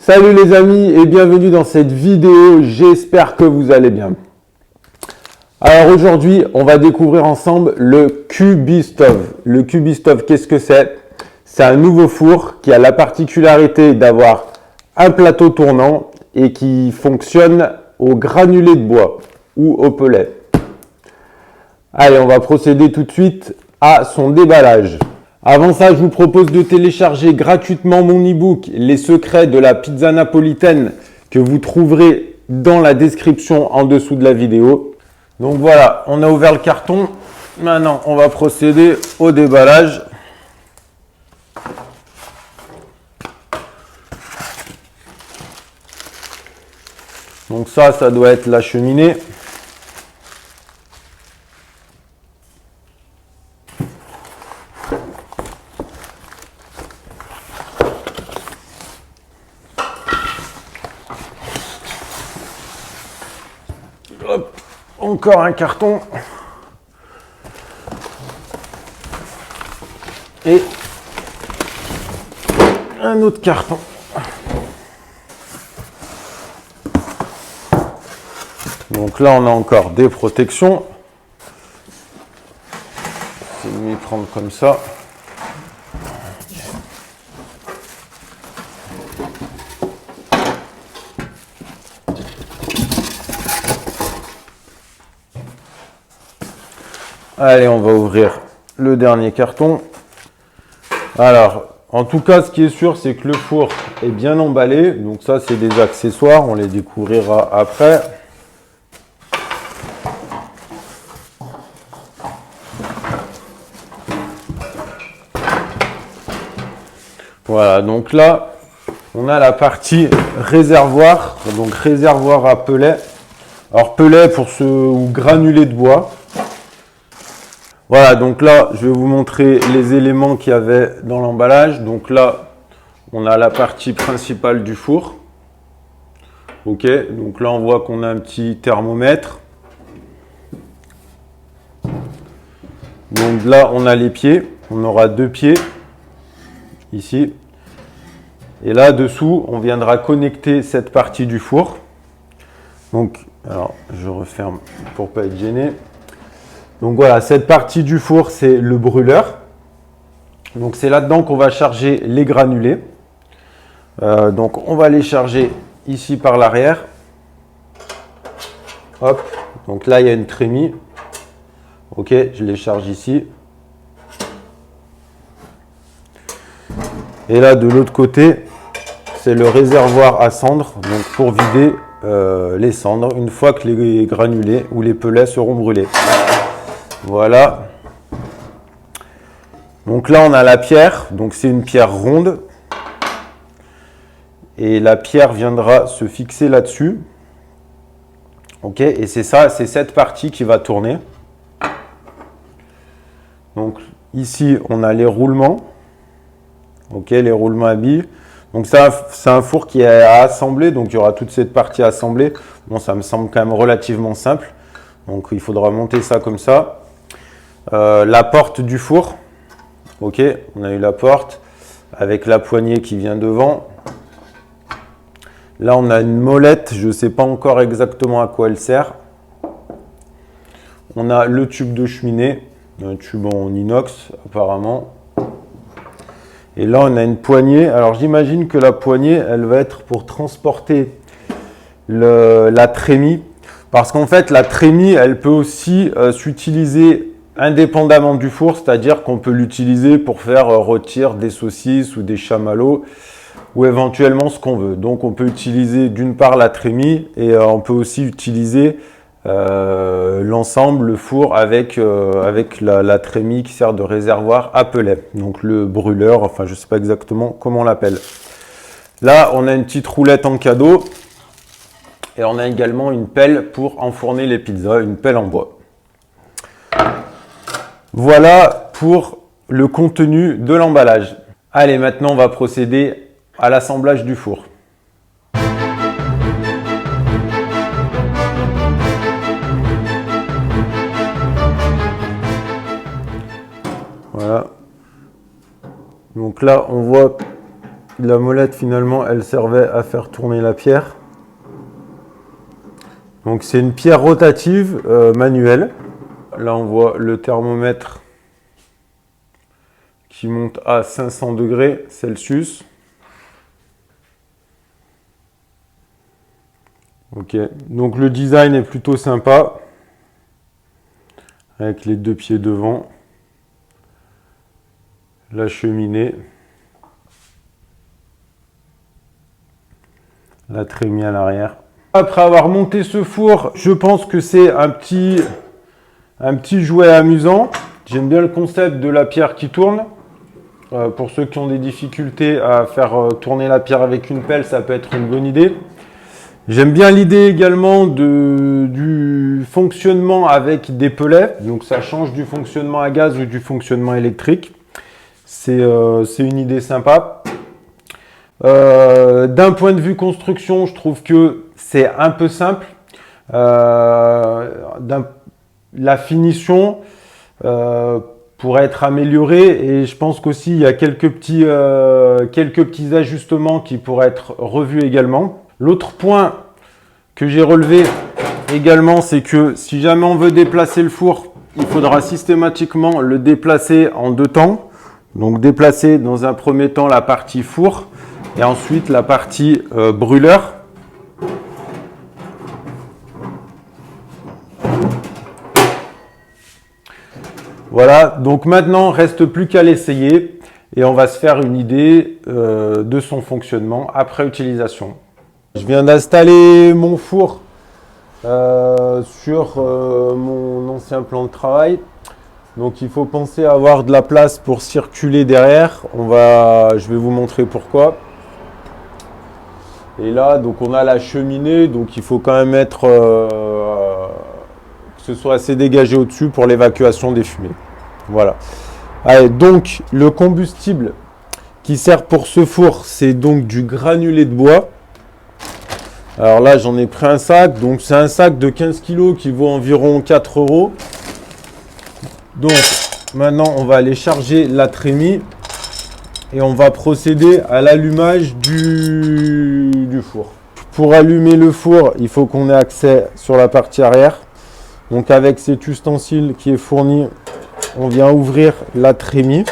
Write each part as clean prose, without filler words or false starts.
Salut les amis et bienvenue dans cette vidéo, j'espère que vous allez bien. Alors aujourd'hui, on va découvrir ensemble le Cubistove. Le Cubistove, qu'est-ce que c'est? C'est un nouveau four qui a la particularité d'avoir un plateau tournant et qui fonctionne au granulé de bois ou au pellet. Allez, on va procéder tout de suite à son déballage. Avant ça, je vous propose de télécharger gratuitement mon e-book « Les secrets de la pizza napolitaine » que vous trouverez dans la description en dessous de la vidéo. Donc voilà, on a ouvert le carton. Maintenant, on va procéder au déballage. Donc ça doit être la cheminée. Hop, encore un carton. Et un autre carton. Donc là, on a encore des protections. Je vais m'y prendre comme ça. Allez, on va ouvrir le dernier carton. Alors, en tout cas, ce qui est sûr, c'est que le four est bien emballé. Donc ça, c'est des accessoires. On les découvrira après. Voilà, donc là, on a la partie réservoir. Donc réservoir à pellet. Alors pellet pour ce ou granulé de bois. Voilà, donc là, je vais vous montrer les éléments qu'il y avait dans l'emballage. Donc là, on a la partie principale du four. Ok, donc là, on voit qu'on a un petit thermomètre. Donc là, on a les pieds. On aura deux pieds ici. Et là, dessous, on viendra connecter cette partie du four. Donc, alors, je referme pour ne pas être gêné. Donc voilà, cette partie du four, c'est le brûleur. Donc c'est là-dedans qu'on va charger les granulés. Donc on va les charger ici par l'arrière. Hop, donc là il y a une trémie. Ok, je les charge ici. Et là de l'autre côté, c'est le réservoir à cendres, donc pour vider les cendres une fois que les granulés ou les pellets seront brûlés. Voilà. Donc là, on a la pierre. Donc c'est une pierre ronde. Et la pierre viendra se fixer là-dessus. Ok. Et c'est ça, c'est cette partie qui va tourner. Donc ici, on a les roulements. Ok, les roulements à billes. Donc ça, c'est un four qui est à assembler. Donc il y aura toute cette partie assemblée. Bon, ça me semble quand même relativement simple. Donc il faudra monter ça comme ça. La porte du four, ok, on a eu la porte avec la poignée qui vient devant. Là, on a une molette, je ne sais pas encore exactement à quoi elle sert. On a le tube de cheminée, un tube en inox apparemment. Et là, on a une poignée. Alors, j'imagine que la poignée, elle va être pour transporter la trémie. Parce qu'en fait, la trémie, elle peut aussi s'utiliser indépendamment du four, c'est-à-dire qu'on peut l'utiliser pour faire rôtir des saucisses ou des chamallows ou éventuellement ce qu'on veut. Donc on peut utiliser d'une part la trémie et on peut aussi utiliser l'ensemble, le four avec la trémie qui sert de réservoir à pellet. Donc le brûleur, enfin je ne sais pas exactement comment on l'appelle. Là on a une petite roulette en cadeau et on a également une pelle pour enfourner les pizzas, une pelle en bois. Voilà pour le contenu de l'emballage. Allez, maintenant on va procéder à l'assemblage du four. Voilà. Donc là, on voit La molette, finalement, elle servait à faire tourner la pierre. Donc, c'est une pierre rotative manuelle. Là, on voit le thermomètre qui monte à 500 degrés Celsius. Ok, donc le design est plutôt sympa. Avec les deux pieds devant. La cheminée. La trémie à l'arrière. Après avoir monté ce four, je pense que c'est un petit jouet amusant. J'aime bien le concept de la pierre qui tourne. Pour ceux qui ont des difficultés à faire tourner la pierre avec une pelle, ça peut être une bonne idée. J'aime bien l'idée également du fonctionnement avec des pellets. Donc ça change du fonctionnement à gaz ou du fonctionnement électrique. C'est une idée sympa. D'un point de vue construction, je trouve que c'est un peu simple. La finition pourrait être améliorée et je pense qu'aussi il y a quelques petits ajustements qui pourraient être revus également. L'autre point que j'ai relevé également, c'est que si jamais on veut déplacer le four, il faudra systématiquement le déplacer en deux temps. Donc déplacer dans un premier temps la partie four et ensuite la partie brûleur. Voilà, donc maintenant, reste plus qu'à l'essayer et on va se faire une idée de son fonctionnement après utilisation. Je viens d'installer mon four sur mon ancien plan de travail. Donc il faut penser à avoir de la place pour circuler derrière. Je vais vous montrer pourquoi. Et là, donc on a la cheminée, donc il faut quand même être que ce soit assez dégagé au-dessus pour l'évacuation des fumées. Voilà. Allez, donc le combustible qui sert pour ce four, c'est donc du granulé de bois. Alors là, j'en ai pris un sac. Donc c'est un sac de 15 kg qui vaut environ 4 €. Donc maintenant, on va aller charger la trémie et on va procéder à l'allumage du four. Pour allumer le four, il faut qu'on ait accès sur la partie arrière. Donc avec cet ustensile qui est fourni, on vient ouvrir la trémie.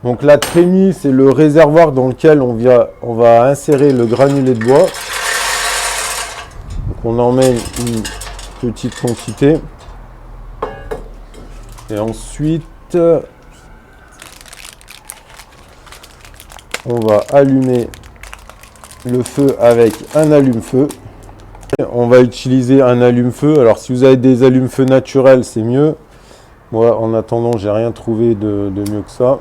Donc la trémie, c'est le réservoir dans lequel on va insérer le granulé de bois. Donc on en met une petite quantité. Et ensuite, on va allumer le feu avec un allume-feu. On va utiliser un allume-feu. Alors si vous avez des allume-feu naturels, c'est mieux. Moi, en attendant, j'ai rien trouvé de mieux que ça.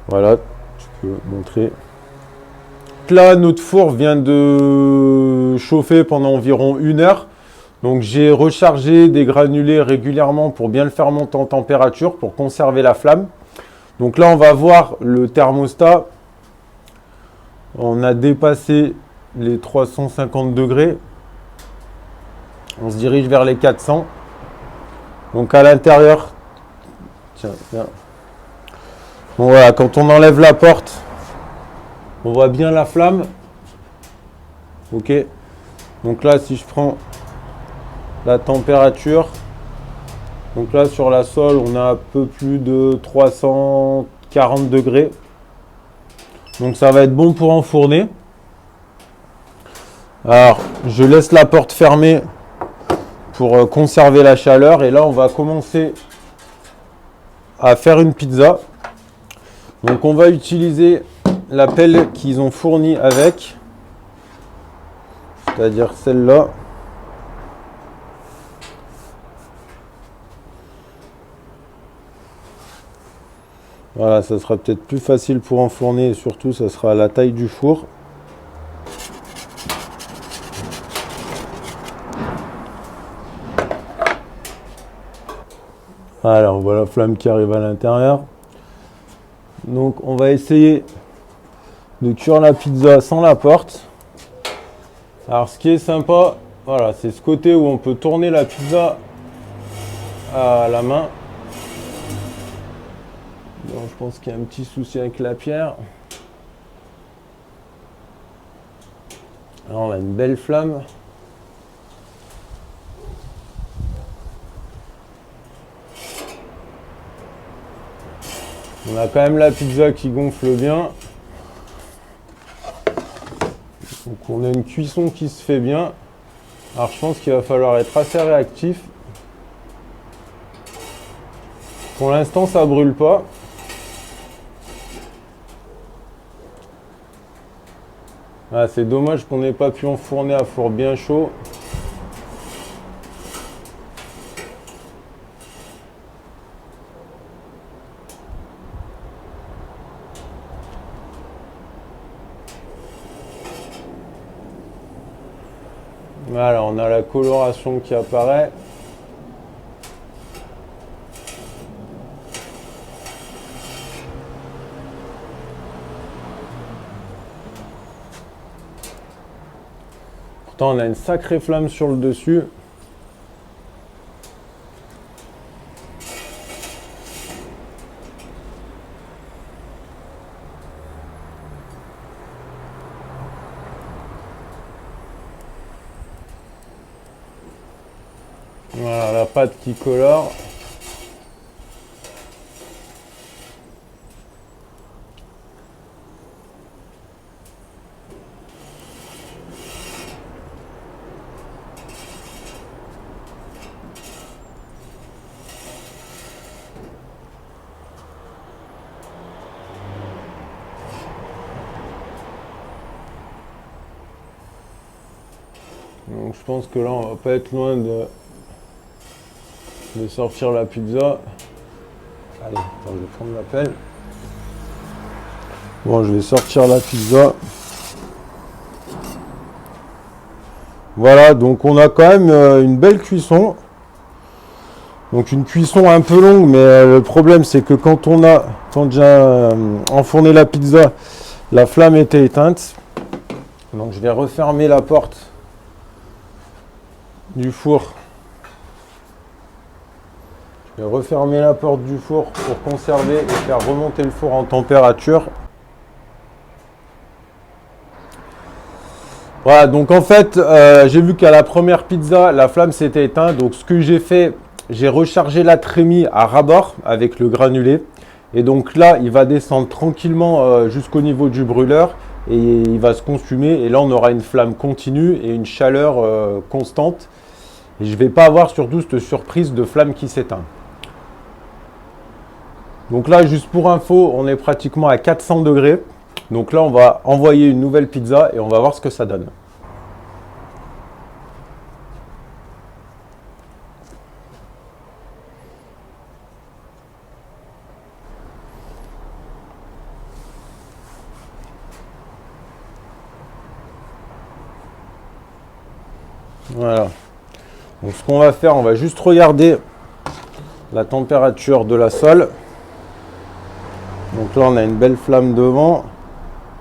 Voilà, je peux montrer. Là, notre four vient de chauffer pendant environ 1 heure. Donc j'ai rechargé des granulés régulièrement pour bien le faire monter en température, pour conserver la flamme. Donc là, on va voir le thermostat. On a dépassé les 350 degrés. On se dirige vers les 400. Donc à l'intérieur, tiens. Bon voilà, quand on enlève la porte, on voit bien la flamme. Ok. Donc là, si je prends la température, donc là sur la sole, on a un peu plus de 340 degrés. Donc ça va être bon pour enfourner. Alors, je laisse la porte fermée pour conserver la chaleur. Et là, on va commencer à faire une pizza. Donc, on va utiliser la pelle qu'ils ont fournie avec, c'est-à-dire celle-là. Voilà, ça sera peut-être plus facile pour enfourner et surtout, ça sera à la taille du four. Voilà, on voit la flamme qui arrive à l'intérieur. Donc, on va essayer de cuire la pizza sans la porte. Alors, ce qui est sympa, voilà, c'est ce côté où on peut tourner la pizza à la main. Bon, je pense qu'il y a un petit souci avec la pierre. Alors, on a une belle flamme. On a quand même la pizza qui gonfle bien. Donc on a une cuisson qui se fait bien. Alors je pense qu'il va falloir être assez réactif. Pour l'instant ça brûle pas. Ah, c'est dommage qu'on n'ait pas pu enfourner à four bien chaud. Voilà, on a la coloration qui apparaît. Pourtant, on a une sacrée flamme sur le dessus. Voilà, la pâte qui colore. Donc je pense que là on va pas être loin de sortir la pizza. Allez, attends, je vais prendre l'appel. Bon, je vais sortir la pizza. Voilà, donc on a quand même une belle cuisson. Donc une cuisson un peu longue, mais le problème c'est que quand j'ai enfourné la pizza, la flamme était éteinte. Donc je vais refermer la porte du four. Je vais refermer la porte du four pour conserver et faire remonter le four en température. Voilà, donc en fait, j'ai vu qu'à la première pizza, la flamme s'était éteinte. Donc ce que j'ai fait, j'ai rechargé la trémie à ras bord avec le granulé. Et donc là, il va descendre tranquillement jusqu'au niveau du brûleur et il va se consumer. Et là, on aura une flamme continue et une chaleur constante. Et je ne vais pas avoir surtout cette surprise de flamme qui s'éteint. Donc là, juste pour info, on est pratiquement à 400 degrés. Donc là, on va envoyer une nouvelle pizza et on va voir ce que ça donne. Voilà. Donc ce qu'on va faire, on va juste regarder la température de la sole. Donc là, on a une belle flamme devant.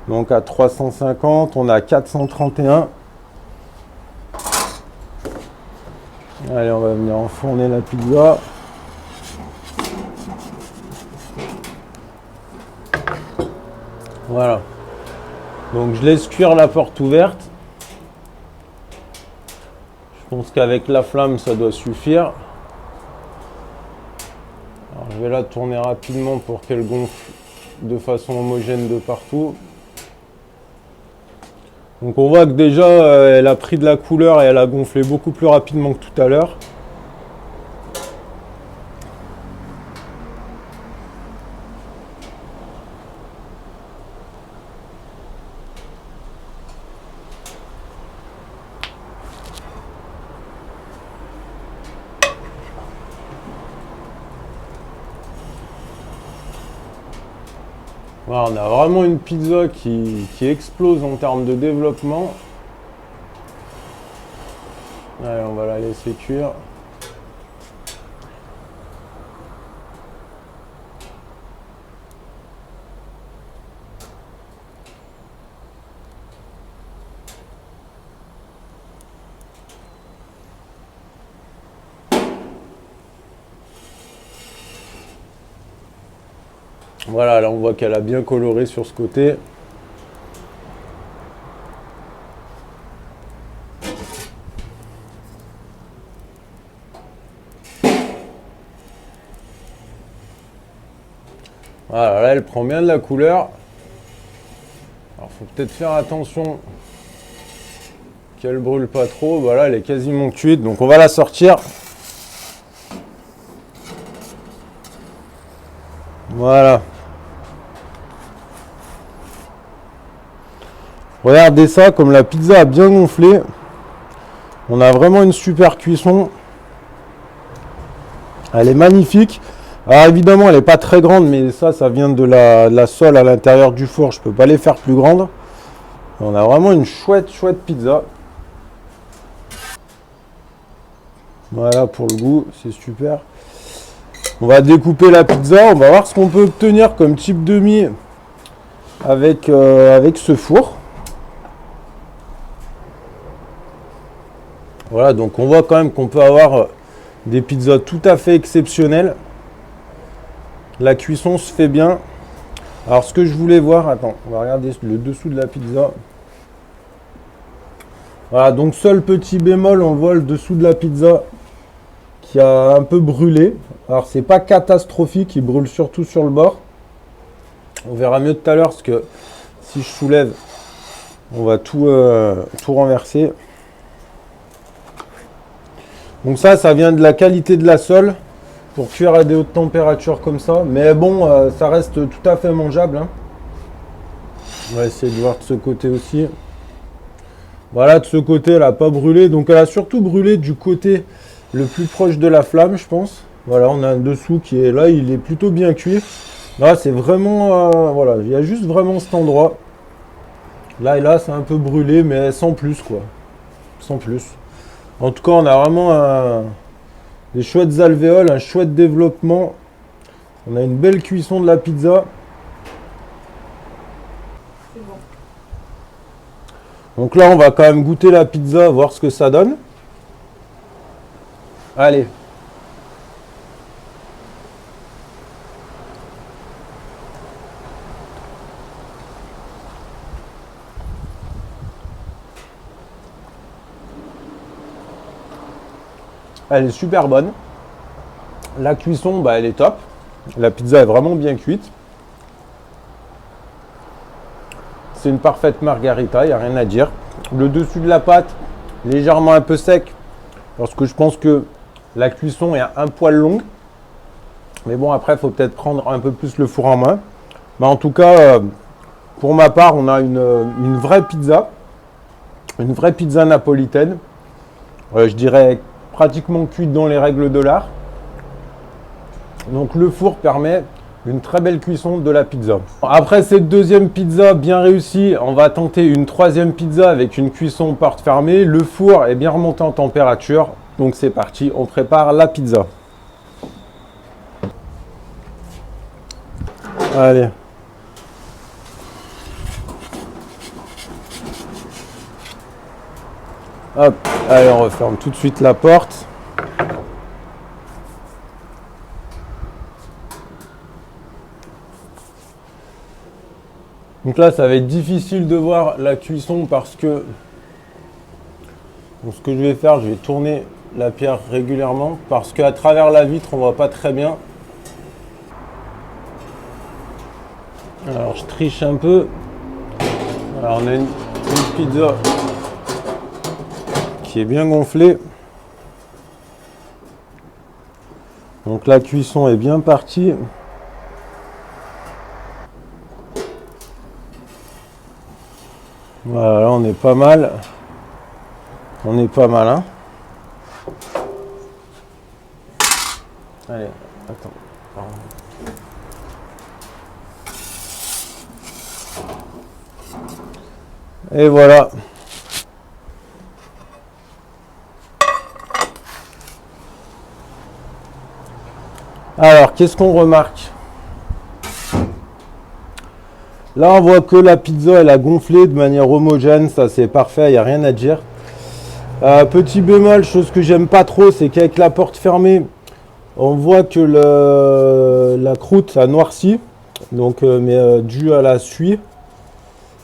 Donc à 350, on a 431. Allez, on va venir enfourner la pizza. Voilà. Donc je laisse cuire la porte ouverte. Je pense qu'avec la flamme, ça doit suffire. Alors, je vais la tourner rapidement pour qu'elle gonfle de façon homogène de partout. Donc on voit que déjà, elle a pris de la couleur et elle a gonflé beaucoup plus rapidement que tout à l'heure. Voilà, on a vraiment une pizza qui explose en termes de développement. Allez, on va la laisser cuire. Voilà, là on voit qu'elle a bien coloré sur ce côté. Voilà, là elle prend bien de la couleur. Alors faut peut-être faire attention qu'elle brûle pas trop. Voilà, elle est quasiment cuite, donc on va la sortir. Voilà. Regardez ça, comme la pizza a bien gonflé. On a vraiment une super cuisson. Elle est magnifique. Alors évidemment, elle n'est pas très grande, mais ça vient de la sole à l'intérieur du four. Je ne peux pas les faire plus grandes. On a vraiment une chouette pizza. Voilà pour le goût, c'est super. On va découper la pizza. On va voir ce qu'on peut obtenir comme type de mie avec ce four. Voilà, donc on voit quand même qu'on peut avoir des pizzas tout à fait exceptionnelles. La cuisson se fait bien. Alors ce que je voulais voir, attends, on va regarder le dessous de la pizza. Voilà, donc seul petit bémol, on voit le dessous de la pizza qui a un peu brûlé. Alors c'est pas catastrophique, il brûle surtout sur le bord. On verra mieux tout à l'heure parce que si je soulève, on va tout renverser. Donc ça vient de la qualité de la sole. Pour cuire à des hautes températures comme ça. Mais bon, ça reste tout à fait mangeable. Hein. On va essayer de voir de ce côté aussi. Voilà, de ce côté, elle n'a pas brûlé. Donc elle a surtout brûlé du côté le plus proche de la flamme, je pense. Voilà, on a un dessous qui est là, il est plutôt bien cuit. Là, c'est vraiment... voilà, il y a juste vraiment cet endroit. Là et là, c'est un peu brûlé, mais sans plus, quoi. Sans plus. En tout cas, on a vraiment des chouettes alvéoles, un chouette développement. On a une belle cuisson de la pizza. C'est bon. Donc là, on va quand même goûter la pizza, voir ce que ça donne. Allez. Elle est super bonne. La cuisson, bah, elle est top. La pizza est vraiment bien cuite. C'est une parfaite margarita, il n'y a rien à dire. Le dessus de la pâte, légèrement un peu sec. Parce que je pense que la cuisson est un poil longue. Mais bon, après, il faut peut-être prendre un peu plus le four en main. Mais en tout cas, pour ma part, on a une vraie pizza. Une vraie pizza napolitaine. Je dirais pratiquement cuite dans les règles de l'art. Donc le four permet une très belle cuisson de la pizza. Après cette deuxième pizza bien réussie, on va tenter une troisième pizza avec une cuisson porte fermée. Le four est bien remonté en température. Donc c'est parti, on prépare la pizza. Allez. Hop, allez, on referme tout de suite la porte. Donc là, ça va être difficile de voir la cuisson parce que ce que je vais faire, je vais tourner la pierre régulièrement parce qu'à travers la vitre, on ne voit pas très bien. Alors, je triche un peu. Alors, on a une pizza qui est bien gonflée. Donc, la cuisson est bien partie. Voilà, là, on est pas mal. On est pas mal, hein. Allez, attends. Et voilà. Alors, qu'est-ce qu'on remarque? Là, on voit que la pizza, elle a gonflé de manière homogène. Ça, c'est parfait, il n'y a rien à dire. Petit bémol, chose que j'aime pas trop, c'est qu'avec la porte fermée, on voit que la croûte a noirci. Donc, mais dû à la suie.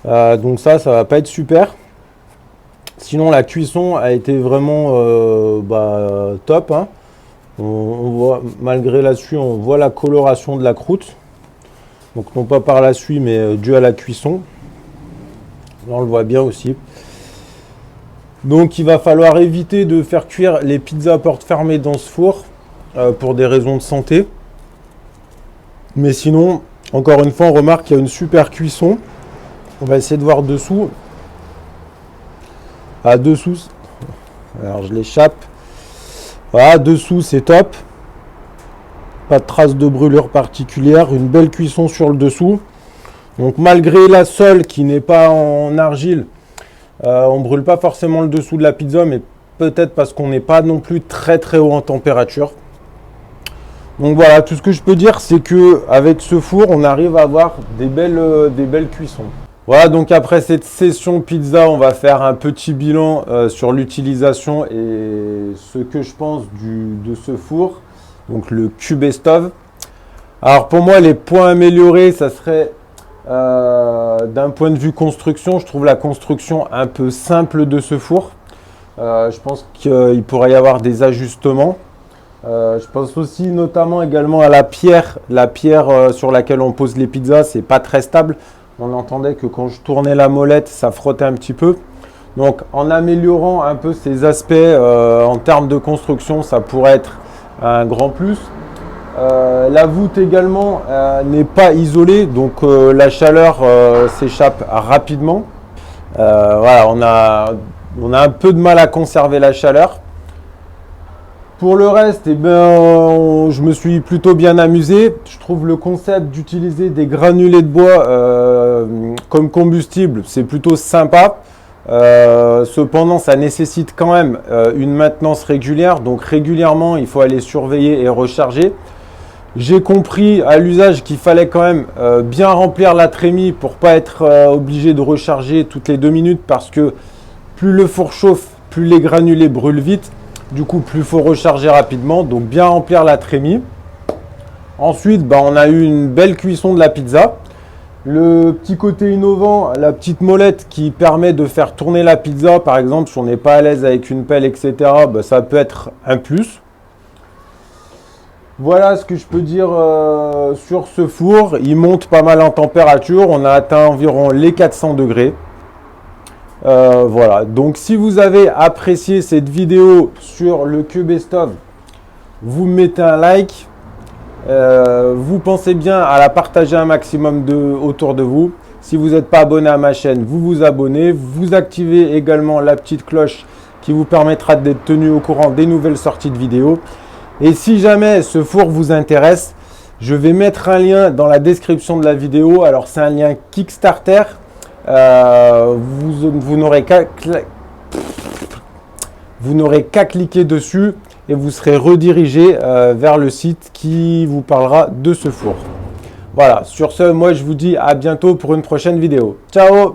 Donc ça va pas être super. Sinon, la cuisson a été vraiment top, hein. On voit, malgré la suie, on voit la coloration de la croûte. Donc non pas par la suie, mais dû à la cuisson. Là, on le voit bien aussi. Donc il va falloir éviter de faire cuire les pizzas à porte fermée dans ce four pour des raisons de santé. Mais sinon, encore une fois, on remarque qu'il y a une super cuisson. On va essayer de voir dessous. Dessous, alors je l'échappe. Voilà, dessous c'est top. Pas de traces de brûlure particulière. Une belle cuisson sur le dessous. Donc malgré la sole qui n'est pas en argile, on ne brûle pas forcément le dessous de la pizza, mais peut-être parce qu'on n'est pas non plus très très haut en température. Donc voilà, tout ce que je peux dire, c'est que avec ce four, on arrive à avoir des belles cuissons. Voilà, donc après cette session pizza, on va faire un petit bilan sur l'utilisation et ce que je pense de ce four, donc le Cubestove. Alors pour moi, les points améliorés, ça serait d'un point de vue construction, je trouve la construction un peu simple de ce four. Je pense qu'il pourrait y avoir des ajustements. Je pense aussi notamment également à la pierre sur laquelle on pose les pizzas, c'est pas très stable. On entendait que quand je tournais la molette, ça frottait un petit peu. Donc en améliorant un peu ces aspects en termes de construction, ça pourrait être un grand plus. La voûte également n'est pas isolée, donc la chaleur s'échappe rapidement. Voilà, on a un peu de mal à conserver la chaleur. Pour le reste, eh ben, je me suis plutôt bien amusé. Je trouve le concept d'utiliser des granulés de bois comme combustible, c'est plutôt sympa. Cependant, ça nécessite quand même une maintenance régulière. Donc régulièrement, il faut aller surveiller et recharger. J'ai compris à l'usage qu'il fallait quand même bien remplir la trémie pour pas être obligé de recharger toutes les 2 minutes parce que plus le four chauffe, plus les granulés brûlent vite. Du coup, plus il faut recharger rapidement. Donc, bien remplir la trémie. Ensuite, on a eu une belle cuisson de la pizza. Le petit côté innovant, la petite molette qui permet de faire tourner la pizza. Par exemple, si on n'est pas à l'aise avec une pelle, etc., ça peut être un plus. Voilà ce que je peux dire sur ce four. Il monte pas mal en température. On a atteint environ les 400 degrés. Voilà, donc si vous avez apprécié cette vidéo sur le Cubestove, vous mettez un like, vous pensez bien à la partager un maximum autour de vous. Si vous n'êtes pas abonné à ma chaîne, vous vous abonnez, vous activez également la petite cloche qui vous permettra d'être tenu au courant des nouvelles sorties de vidéos. Et si jamais ce four vous intéresse, je vais mettre un lien dans la description de la vidéo. Alors c'est un lien Kickstarter. Vous n'aurez qu'à cliquer dessus et vous serez redirigé vers le site qui vous parlera de ce four. Voilà, sur ce, moi je vous dis à bientôt pour une prochaine vidéo. Ciao!